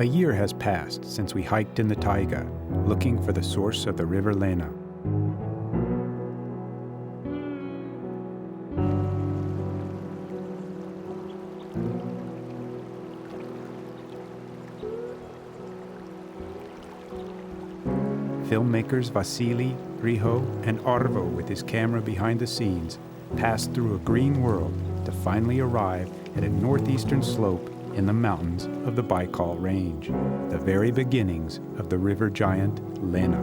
A year has passed since we hiked in the taiga, looking for the source of the river Lena. Filmmakers Vasily, Riho, and Arvo with his camera behind the scenes passed through a green world to finally arrive at a northeastern slope in the mountains of the Baikal Range, the very beginnings of the river giant Lena.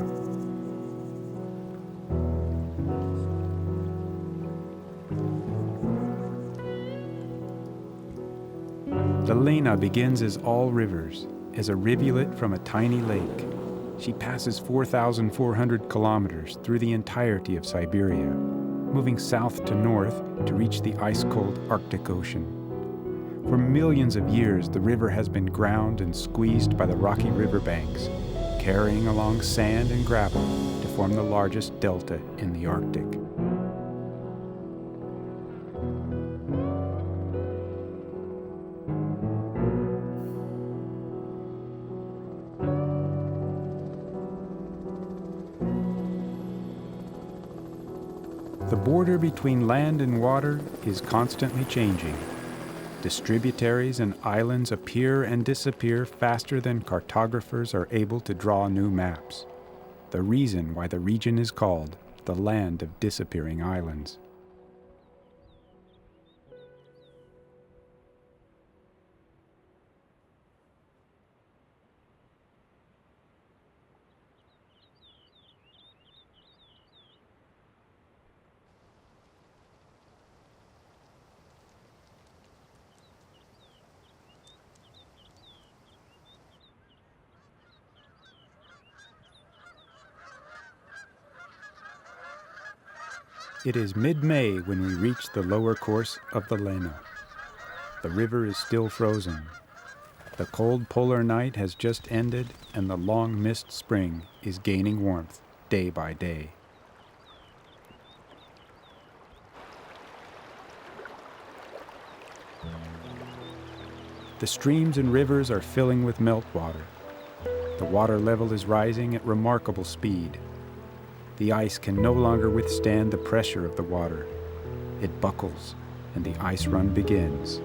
The Lena begins as all rivers, as a rivulet from a tiny lake. She passes 4,400 kilometers through the entirety of Siberia, moving south to north to reach the ice-cold Arctic Ocean. For millions of years, the river has been ground and squeezed by the rocky riverbanks, carrying along sand and gravel to form the largest delta in the Arctic. The border between land and water is constantly changing. Distributaries and islands appear and disappear faster than cartographers are able to draw new maps. The reason why the region is called the land of disappearing islands. It is mid-May when we reach the lower course of the Lena. The river is still frozen. The cold polar night has just ended, and the long mist spring is gaining warmth day by day. The streams and rivers are filling with meltwater. The water level is rising at remarkable speed. The ice can no longer withstand the pressure of the water. It buckles, and the ice run begins.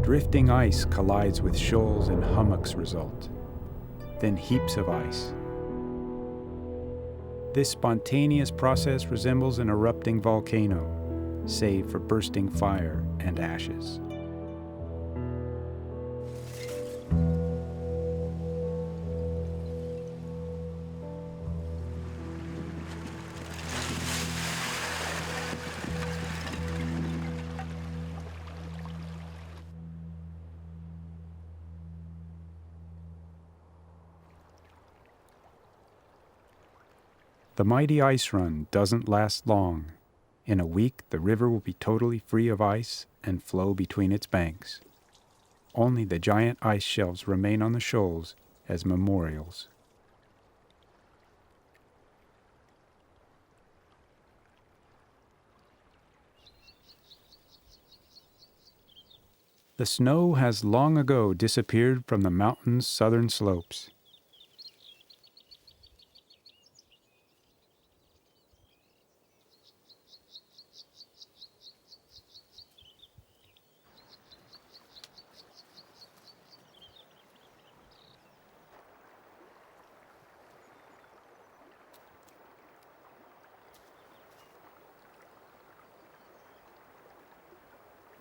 Drifting ice collides with shoals and hummocks result, then heaps of ice. This spontaneous process resembles an erupting volcano, save for bursting fire and ashes. The mighty ice run doesn't last long. In a week, the river will be totally free of ice and flow between its banks. Only the giant ice shelves remain on the shoals as memorials. The snow has long ago disappeared from the mountain's southern slopes.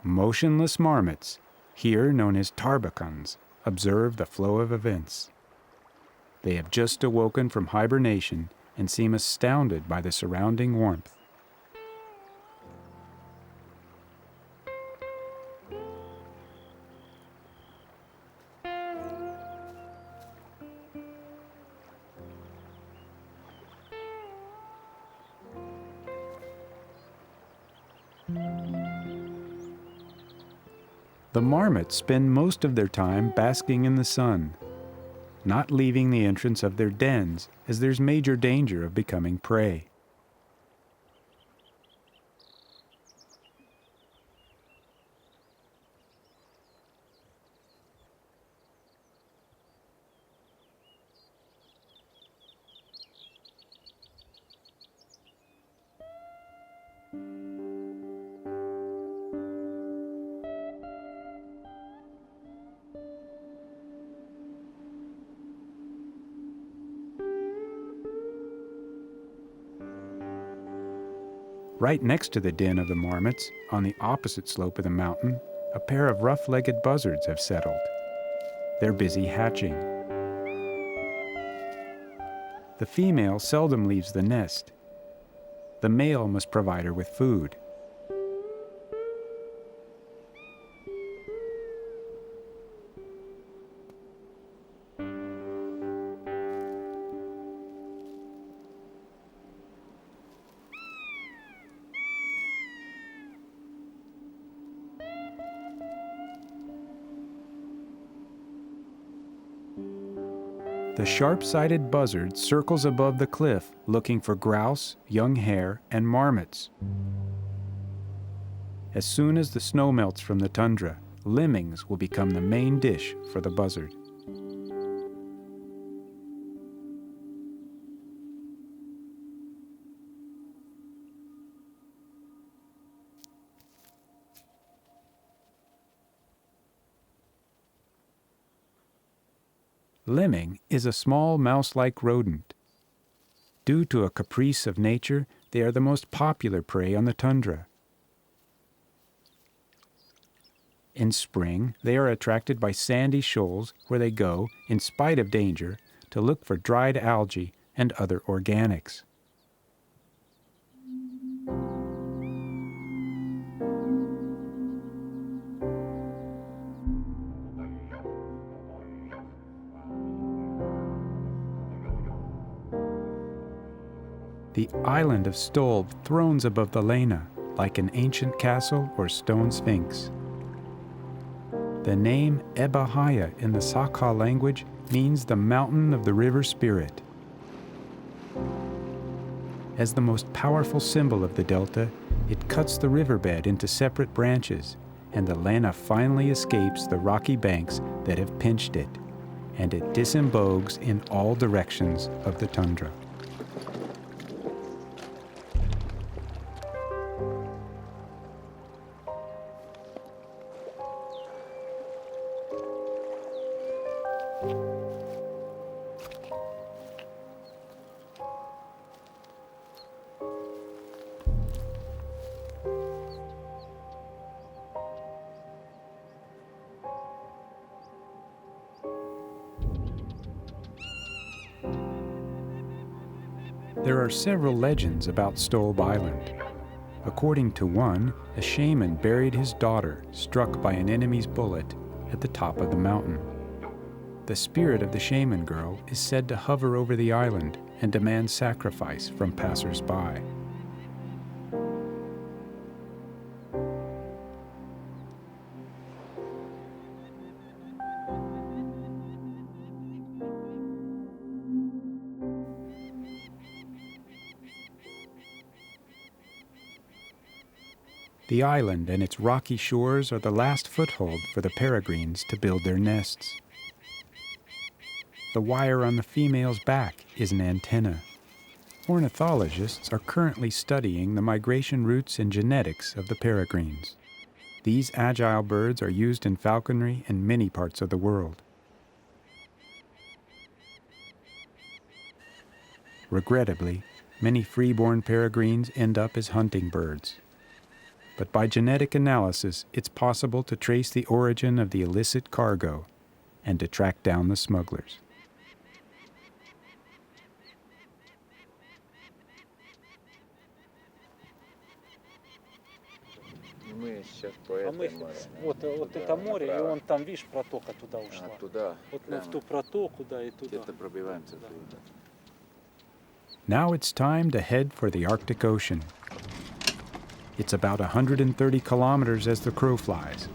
Motionless marmots, here known as Tarbagans, observe the flow of events. They have just awoken from hibernation and seem astounded by the surrounding warmth. The marmots spend most of their time basking in the sun, not leaving the entrance of their dens as there's major danger of becoming prey. Right next to the den of the marmots, on the opposite slope of the mountain, a pair of rough-legged buzzards have settled. They're busy hatching. The female seldom leaves the nest. The male must provide her with food. The sharp-sighted buzzard circles above the cliff looking for grouse, young hare, and marmots. As soon as the snow melts from the tundra, lemmings will become the main dish for the buzzard. Lemming is a small mouse-like rodent. Due to a caprice of nature, they are the most popular prey on the tundra. In spring, they are attracted by sandy shoals where they go, in spite of danger, to look for dried algae and other organics. The island of Stolb thrones above the Lena, like an ancient castle or stone sphinx. The name Ebe-Khaya in the Sakha language means the mountain of the river spirit. As the most powerful symbol of the delta, it cuts the riverbed into separate branches, and the Lena finally escapes the rocky banks that have pinched it, and it disembogues in all directions of the tundra. There are several legends about Stolb Island. According to one, a shaman buried his daughter, struck by an enemy's bullet, at the top of the mountain. The spirit of the shaman girl is said to hover over the island and demand sacrifice from passers-by. The island and its rocky shores are the last foothold for the peregrines to build their nests. The wire on the female's back is an antenna. Ornithologists are currently studying the migration routes and genetics of the peregrines. These agile birds are used in falconry in many parts of the world. Regrettably, many freeborn peregrines end up as hunting birds. But by genetic analysis, it's possible to trace the origin of the illicit cargo and to track down the smugglers. мы сейчас по А мы, этой море. вот это море, и он там, видишь, протока туда ушла. Туда. Вот мы в ту протоку, да, и туда. Где-то пробиваемся Да. туда. Now it's time to head for the Arctic Ocean. It's about 130 kilometers as the crow flies.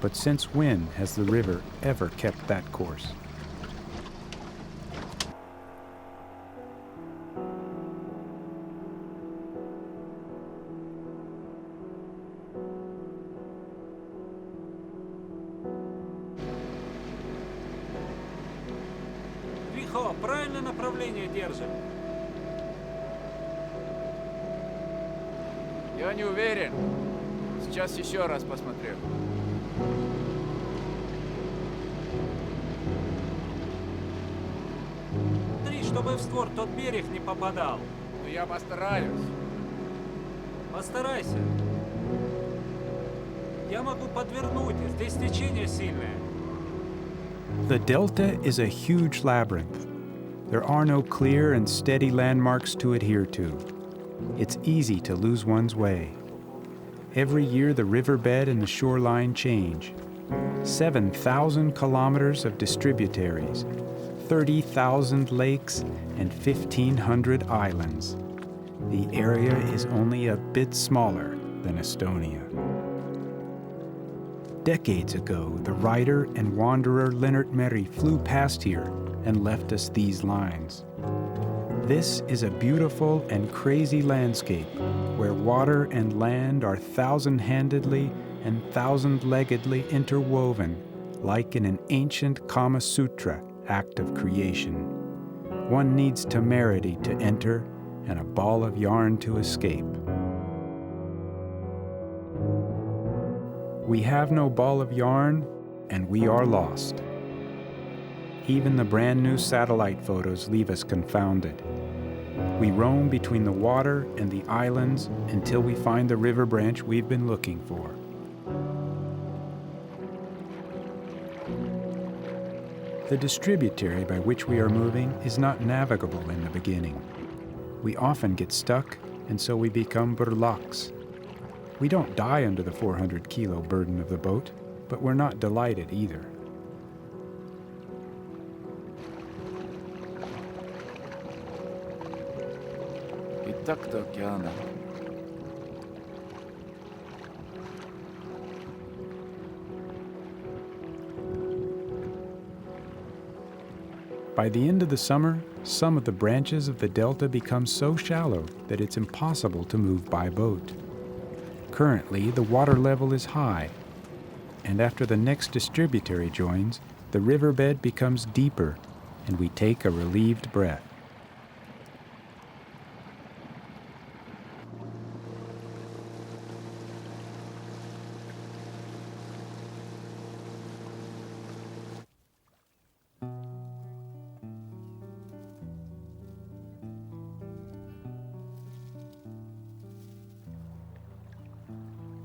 But since when has the river ever kept that course? Вихо, правильное направление держим. Я не уверен. Сейчас еще раз посмотрю. Смотри, чтобы в створ тот берег не попадал. Ну я постараюсь. Постарайся. Я могу подвернуть, здесь течение сильное. The delta is a huge labyrinth. There are no clear and steady landmarks to adhere to. It's easy to lose one's way. Every year the riverbed and the shoreline change. 7,000 kilometers of distributaries, 30,000 lakes, and 1,500 islands. The area is only a bit smaller than Estonia. Decades ago, the writer and wanderer Leonard Meri flew past here and left us these lines. This is a beautiful and crazy landscape where water and land are thousand-handedly and thousand-leggedly interwoven, like in an ancient Kama Sutra act of creation. One needs temerity to enter and a ball of yarn to escape. We have no ball of yarn, and we are lost. Even the brand new satellite photos leave us confounded. We roam between the water and the islands until we find the river branch we've been looking for. The distributary by which we are moving is not navigable in the beginning. We often get stuck, and so we become burlaks. We don't die under the 400-kilo burden of the boat, but we're not delighted either. И так до океана. By the end of the summer, some of the branches of the delta become so shallow that it's impossible to move by boat. Currently, the water level is high, and after the next distributary joins, the riverbed becomes deeper, and we take a relieved breath.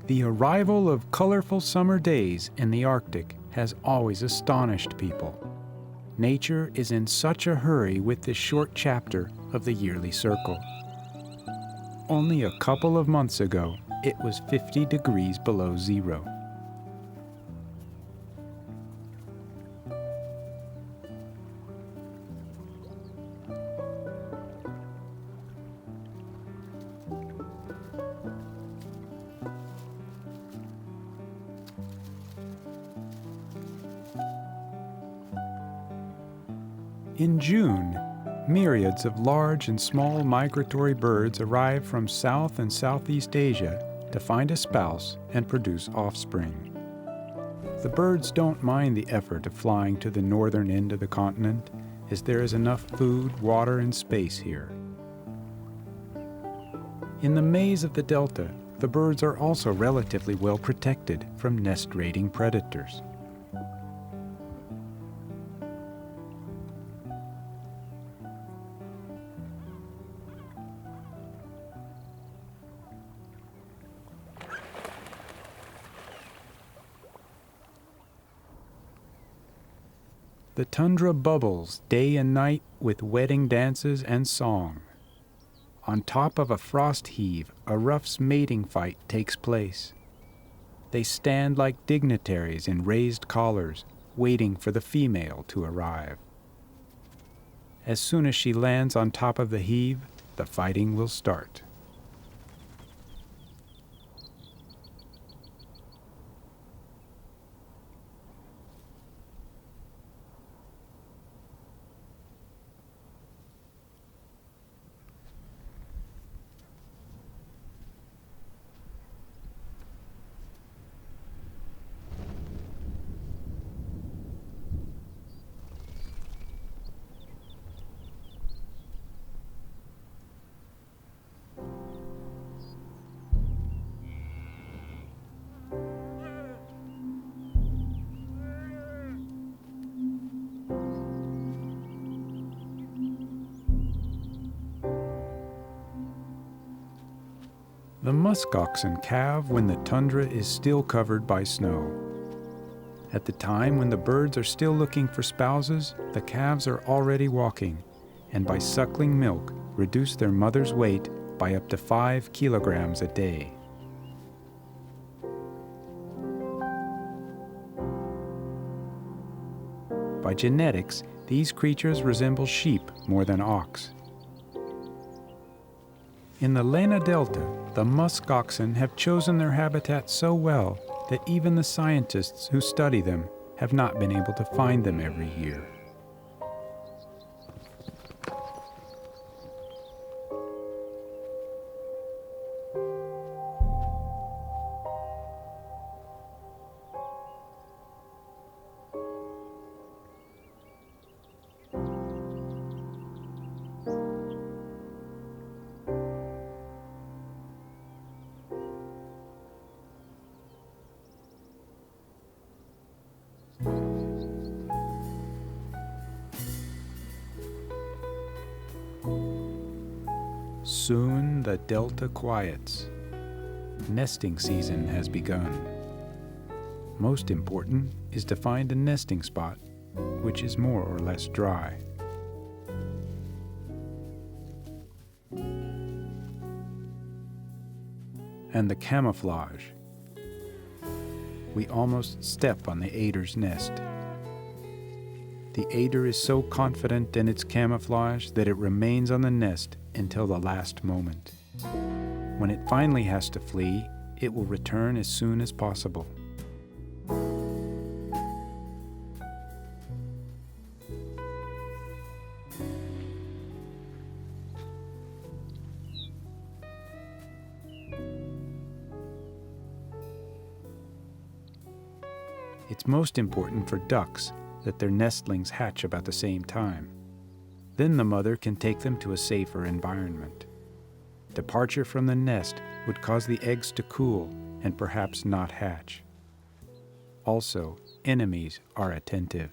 The arrival of colorful summer days in the Arctic has always astonished people. Nature is in such a hurry with this short chapter of the yearly circle. Only a couple of months ago, it was 50 degrees below zero. In June, myriads of large and small migratory birds arrive from South and Southeast Asia to find a spouse and produce offspring. The birds don't mind the effort of flying to the northern end of the continent, as there is enough food, water, and space here. In the maze of the delta, the birds are also relatively well protected from nest-raiding predators. The tundra bubbles day and night with wedding dances and song. On top of a frost heave, a Ruffs mating fight takes place. They stand like dignitaries in raised collars, waiting for the female to arrive. As soon as she lands on top of the heave, the fighting will start. The muskoxen calve when the tundra is still covered by snow. At the time when the birds are still looking for spouses, the calves are already walking, and by suckling milk, reduce their mother's weight by up to 5 kilograms a day. By genetics, these creatures resemble sheep more than ox. In the Lena Delta, the muskoxen have chosen their habitat so well that even the scientists who study them have not been able to find them every year. Soon the delta quiets. Nesting season has begun. Most important is to find a nesting spot which is more or less dry. And the camouflage. We almost step on the eider's nest. The eider is so confident in its camouflage that it remains on the nest until the last moment. When it finally has to flee, it will return as soon as possible. It's most important for ducks that their nestlings hatch about the same time. Then the mother can take them to a safer environment. Departure from the nest would cause the eggs to cool and perhaps not hatch. Also, enemies are attentive.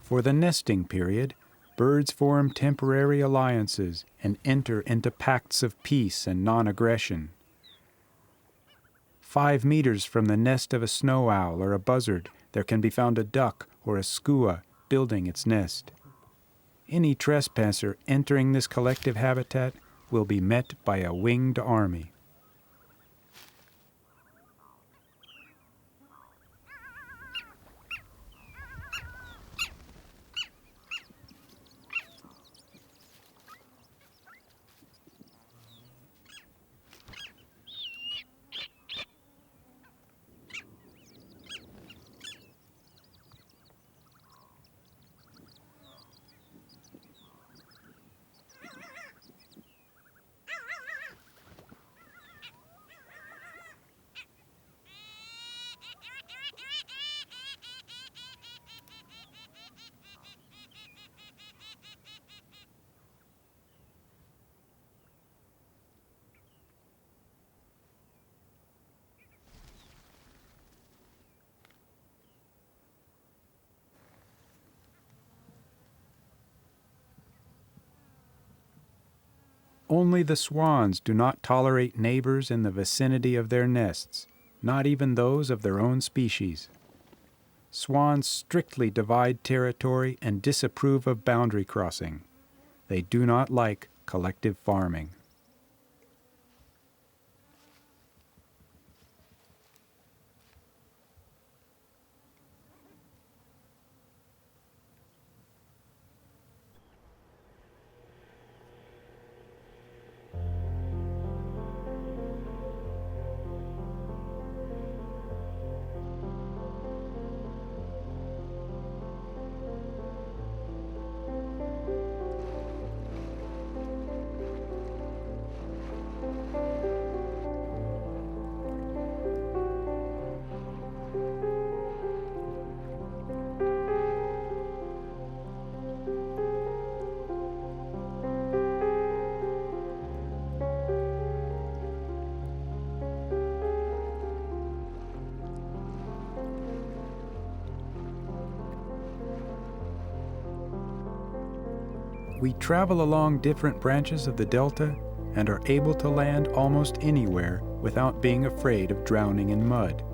For the nesting period, birds form temporary alliances and enter into pacts of peace and non-aggression. 5 meters from the nest of a snow owl or a buzzard, there can be found a duck or a skua building its nest. Any trespasser entering this collective habitat will be met by a winged army. Only the swans do not tolerate neighbors in the vicinity of their nests, not even those of their own species. swans strictly divide territory and disapprove of boundary crossing. They do not like collective farming. We travel along different branches of the delta and are able to land almost anywhere without being afraid of drowning in mud.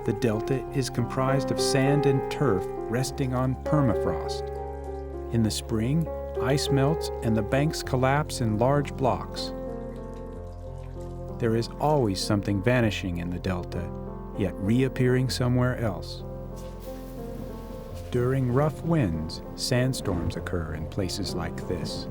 The delta is comprised of sand and turf resting on permafrost. In the spring, ice melts and the banks collapse in large blocks. There is always something vanishing in the delta, yet reappearing somewhere else. During rough winds, sandstorms occur in places like this.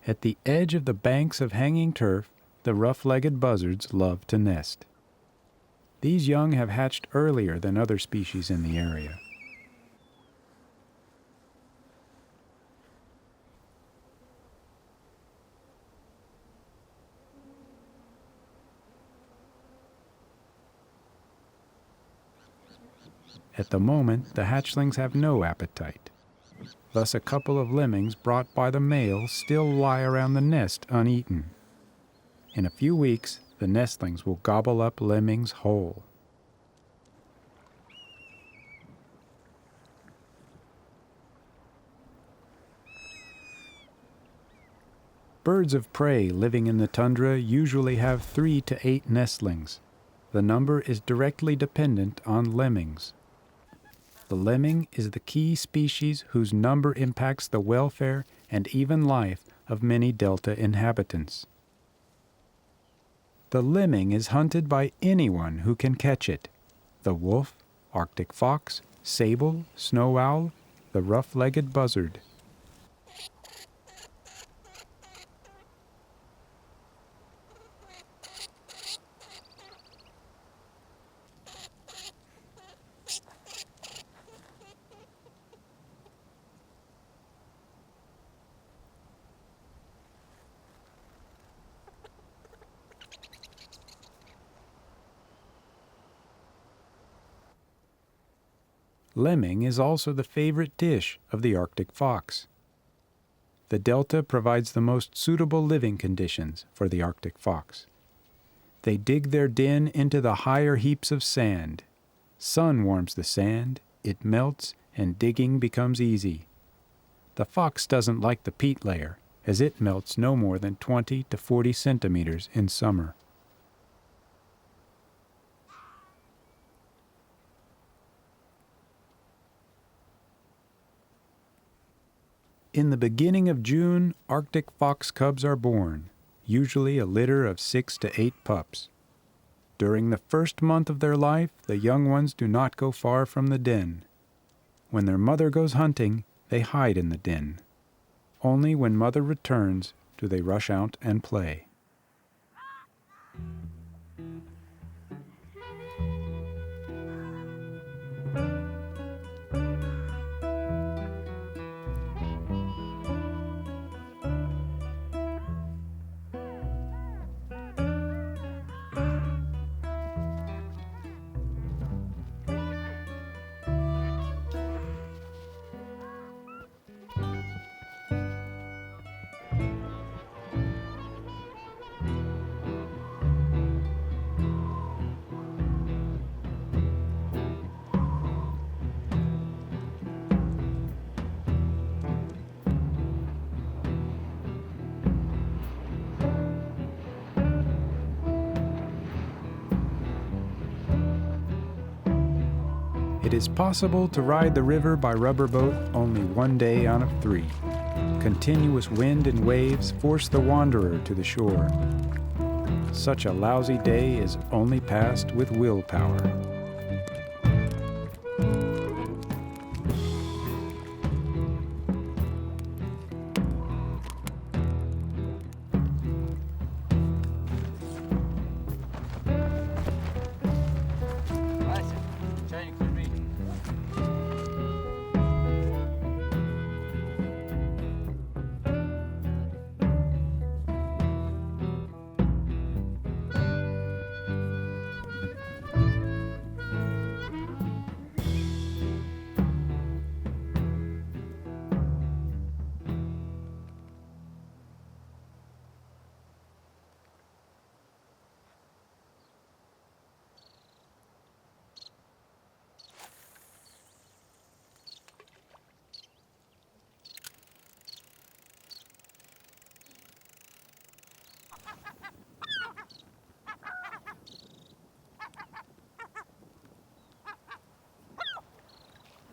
At the edge of the banks of hanging turf, the rough-legged buzzards love to nest. These young have hatched earlier than other species in the area. At the moment, the hatchlings have no appetite. Thus, a couple of lemmings brought by the male still lie around the nest uneaten. In a few weeks, the nestlings will gobble up lemmings whole. Birds of prey living in the tundra usually have 3 to 8 nestlings. The number is directly dependent on lemmings. The lemming is the key species whose number impacts the welfare and even life of many delta inhabitants. The lemming is hunted by anyone who can catch it: the wolf, Arctic fox, sable, snow owl, the rough-legged buzzard. Lemming is also the favorite dish of the Arctic fox. The delta provides the most suitable living conditions for the Arctic fox. They dig their den into the higher heaps of sand. Sun warms the sand, it melts, and digging becomes easy. The fox doesn't like the peat layer, as it melts no more than 20 to 40 centimeters in summer. In the beginning of June, Arctic fox cubs are born, usually a litter of 6 to 8 pups. During the first month of their life, the young ones do not go far from the den. When their mother goes hunting, they hide in the den. Only when mother returns do they rush out and play. It is possible to ride the river by rubber boat only one day out of 3. Continuous wind and waves force the wanderer to the shore. Such a lousy day is only passed with willpower. Вася, чайник возьми.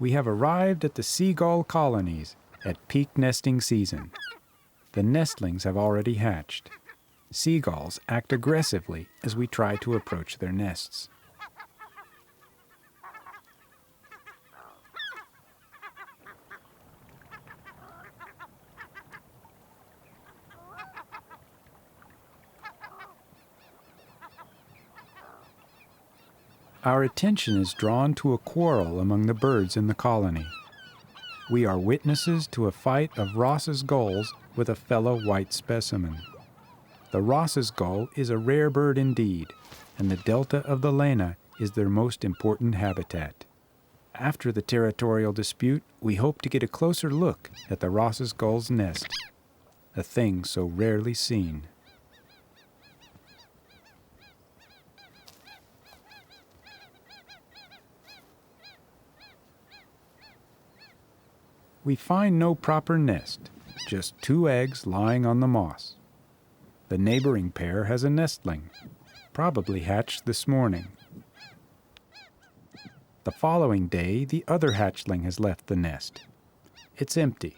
We have arrived at the Seagull Colonies at peak nesting season. The nestlings have already hatched. Seagulls act aggressively as we try to approach their nests. Our attention is drawn to a quarrel among the birds in the colony. We are witnesses to a fight of Ross's gulls with a fellow white specimen. The Ross's gull is a rare bird indeed, and the delta of the Lena is their most important habitat. After the territorial dispute, we hope to get a closer look at the Ross's gull's nest, a thing so rarely seen. We find no proper nest, just 2 eggs lying on the moss. The neighboring pair has a nestling, probably hatched this morning. The following day, the other hatchling has left the nest. It's empty.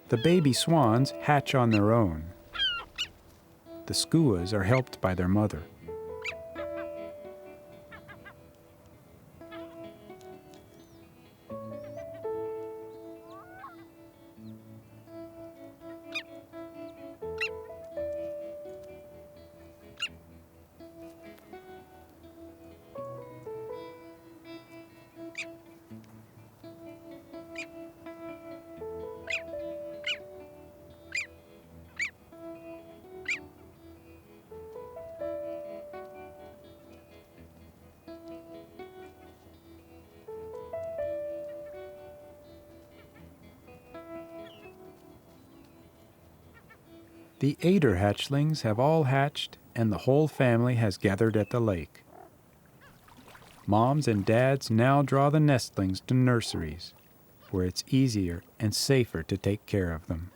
The baby swans hatch on their own. The skuas are helped by their mother. The eider hatchlings have all hatched, and the whole family has gathered at the lake. Moms and dads now draw the nestlings to nurseries, where it's easier and safer to take care of them.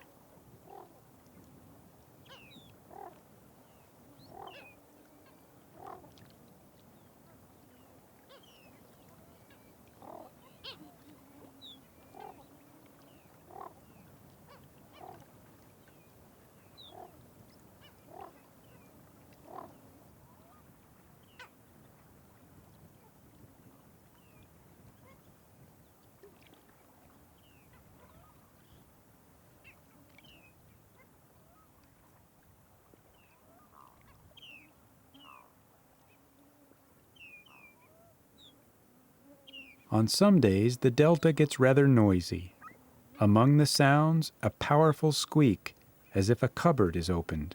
On some days, the delta gets rather noisy. Among the sounds, a powerful squeak, as if a cupboard is opened.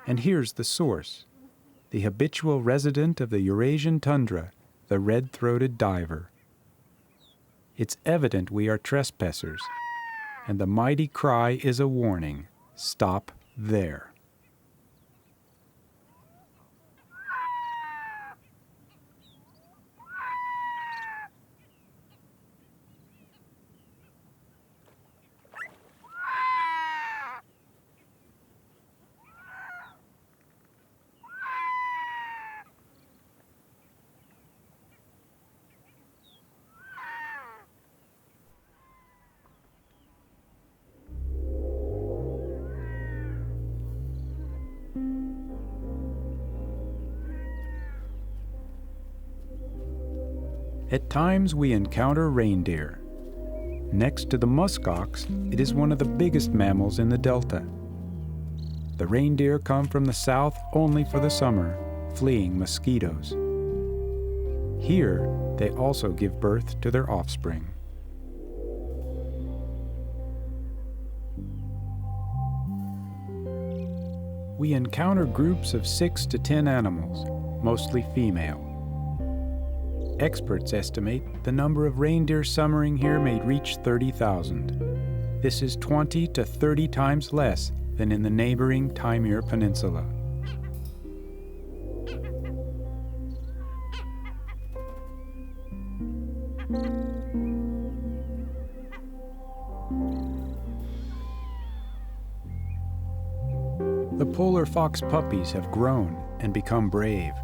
And here's the source, the habitual resident of the Eurasian tundra, the red-throated diver. It's evident we are trespassers, and the mighty cry is a warning. Stop there. At times we encounter reindeer. Next to the muskox, it is one of the biggest mammals in the delta. The reindeer come from the south only for the summer, fleeing mosquitoes. Here, they also give birth to their offspring. We encounter groups of 6 to 10 animals, mostly female. Experts estimate the number of reindeer summering here may reach 30,000. This is 20 to 30 times less than in the neighboring Taimyr Peninsula. The polar fox puppies have grown and become brave.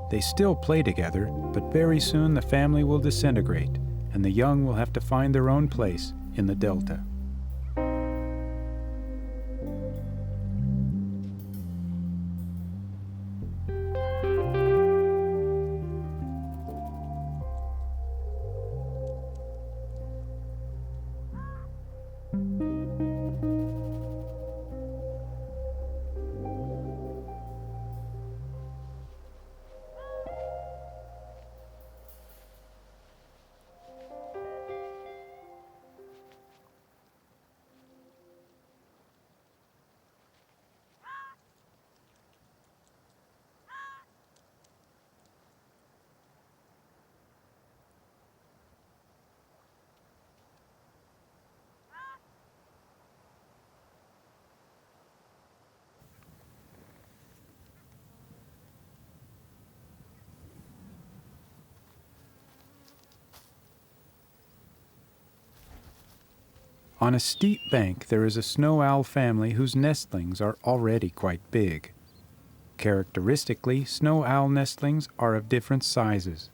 They still play together, but very soon the family will disintegrate, and the young will have to find their own place in the delta. On a steep bank, there is a snow owl family whose nestlings are already quite big. Characteristically, snow owl nestlings are of different sizes.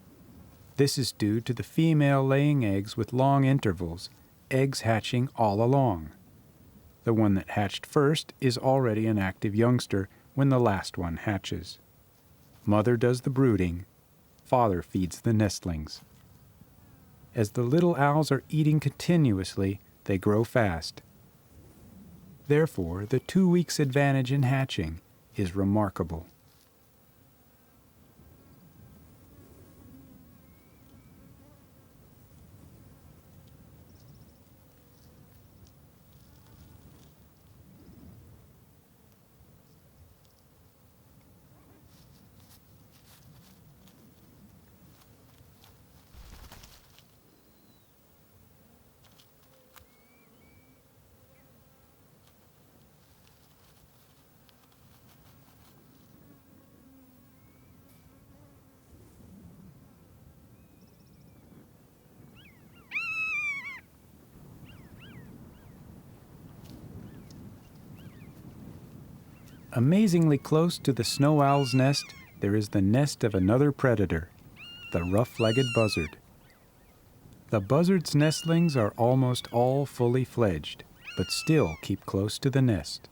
This is due to the female laying eggs with long intervals, eggs hatching all along. The one that hatched first is already an active youngster when the last one hatches. Mother does the brooding, father feeds the nestlings. As the little owls are eating continuously, they grow fast. Therefore, the 2 weeks' advantage in hatching is remarkable. Amazingly close to the snow owl's nest, there is the nest of another predator, the rough-legged buzzard. The buzzard's nestlings are almost all fully fledged, but still keep close to the nest.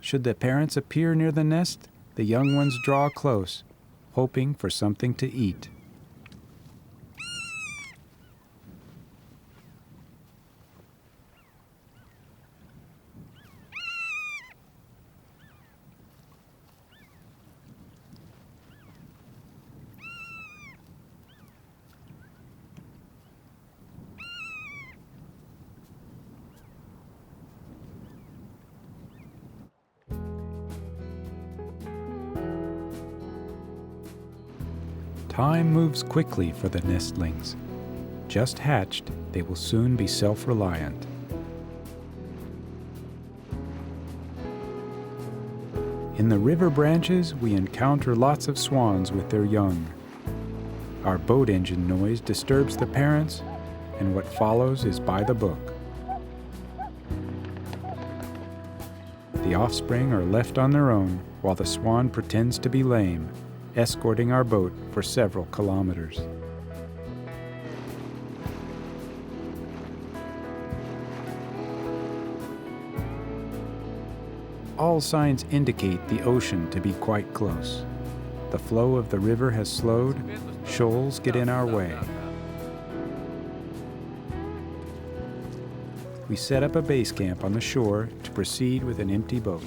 Should the parents appear near the nest, the young ones draw close, hoping for something to eat. Time moves quickly for the nestlings. Just hatched, they will soon be self-reliant. In the river branches, we encounter lots of swans with their young. Our boat engine noise disturbs the parents, and what follows is by the book. The offspring are left on their own while the swan pretends to be lame, escorting our boat for several kilometers. All signs indicate the ocean to be quite close. The flow of the river has slowed, shoals get in our way. We set up a base camp on the shore to proceed with an empty boat.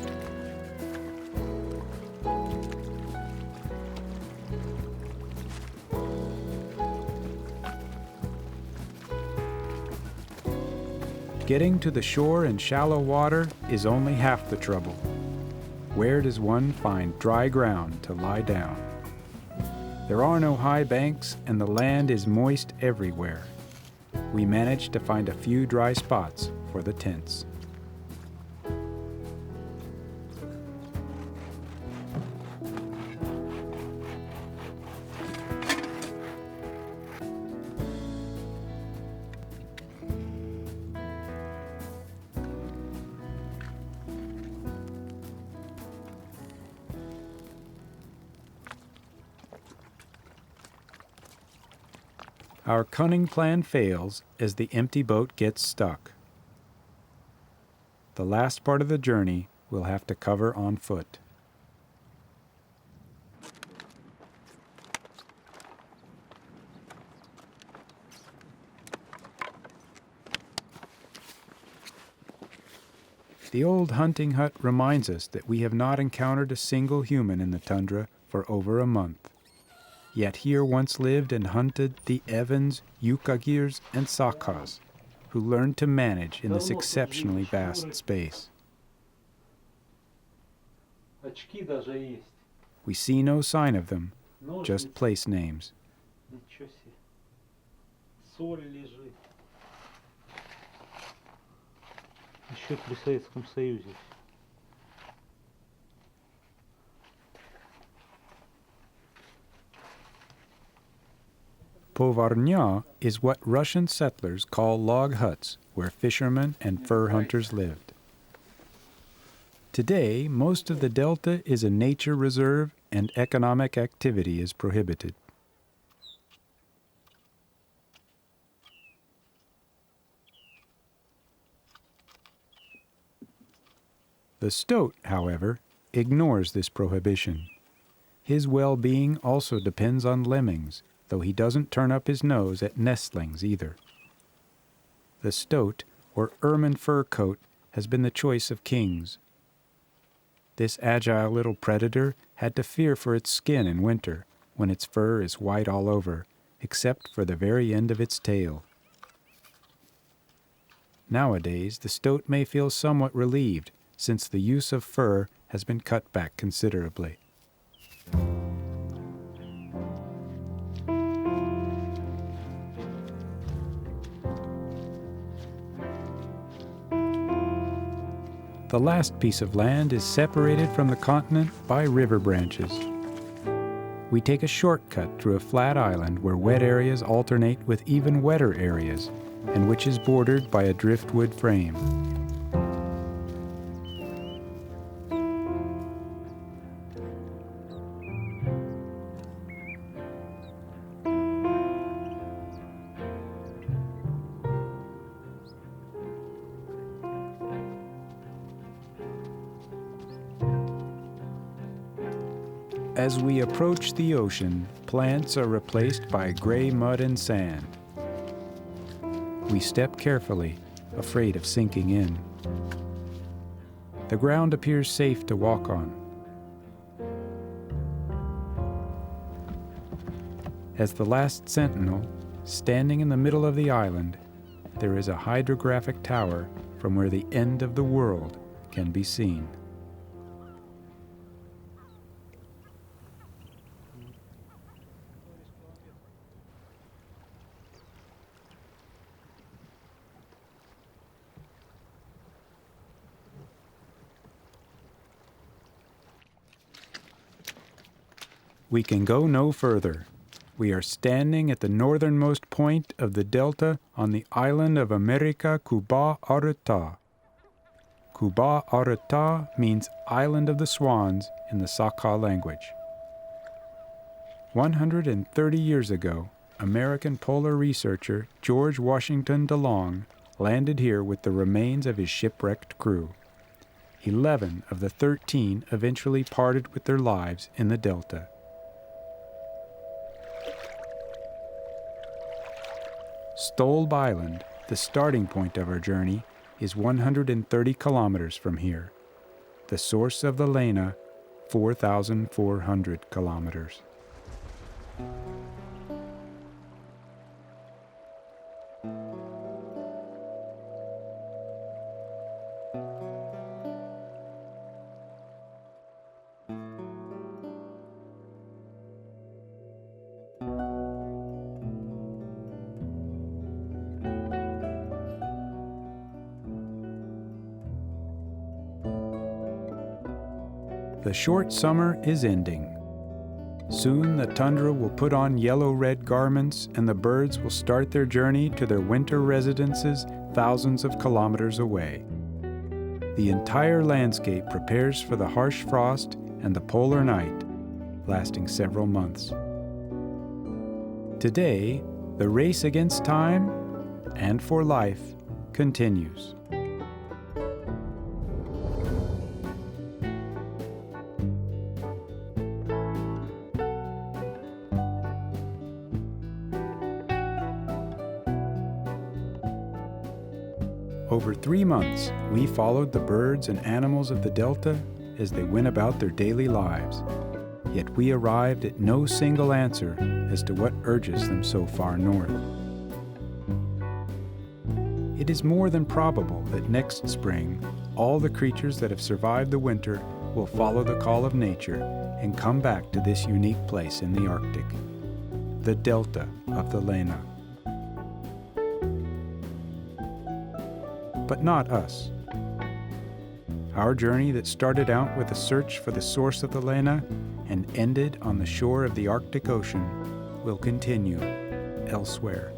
Getting to the shore in shallow water is only half the trouble. Where does one find dry ground to lie down? There are no high banks, and the land is moist everywhere. We managed to find a few dry spots for the tents. Our cunning plan fails as the empty boat gets stuck. The last part of the journey we'll have to cover on foot. The old hunting hut reminds us that we have not encountered a single human in the tundra for over a month. Yet here once lived and hunted the Evans, Yukagirs, and Sakas, who learned to manage in this exceptionally vast space. We see no sign of them, just place names. Еще при Советском Союзе. Povarnya is what Russian settlers call log huts where fishermen and fur hunters lived. Today, most of the delta is a nature reserve and economic activity is prohibited. The stoat, however, ignores this prohibition. His well-being also depends on lemmings, though he doesn't turn up his nose at nestlings either. The stoat, or ermine fur coat, has been the choice of kings. This agile little predator had to fear for its skin in winter, when its fur is white all over, except for the very end of its tail. Nowadays, the stoat may feel somewhat relieved, since the use of fur has been cut back considerably. The last piece of land is separated from the continent by river branches. We take a shortcut through a flat island where wet areas alternate with even wetter areas, and which is bordered by a driftwood frame. As we approach the ocean, plants are replaced by gray mud and sand. We step carefully, afraid of sinking in. The ground appears safe to walk on. As the last sentinel, standing in the middle of the island, there is a hydrographic tower from where the end of the world can be seen. We can go no further. We are standing at the northernmost point of the delta on the island of America-Kuba-Aryta. Kuba-Aryta means Island of the Swans in the Sakha language. 130 years ago, American polar researcher George Washington DeLong landed here with the remains of his shipwrecked crew. 11 of the 13 eventually parted with their lives in the delta. Stolb Island, the starting point of our journey, is 130 kilometers from here. The source of the Lena, 4,400 kilometers. The short summer is ending. Soon the tundra will put on yellow-red garments and the birds will start their journey to their winter residences thousands of kilometers away. The entire landscape prepares for the harsh frost and the polar night, lasting several months. Today, the race against time and for life continues. Over 3 months, we followed the birds and animals of the delta as they went about their daily lives. Yet we arrived at no single answer as to what urges them so far north. It is more than probable that next spring, all the creatures that have survived the winter will follow the call of nature and come back to this unique place in the Arctic, the delta of the Lena. But not us. Our journey that started out with a search for the source of the Lena and ended on the shore of the Arctic Ocean will continue elsewhere.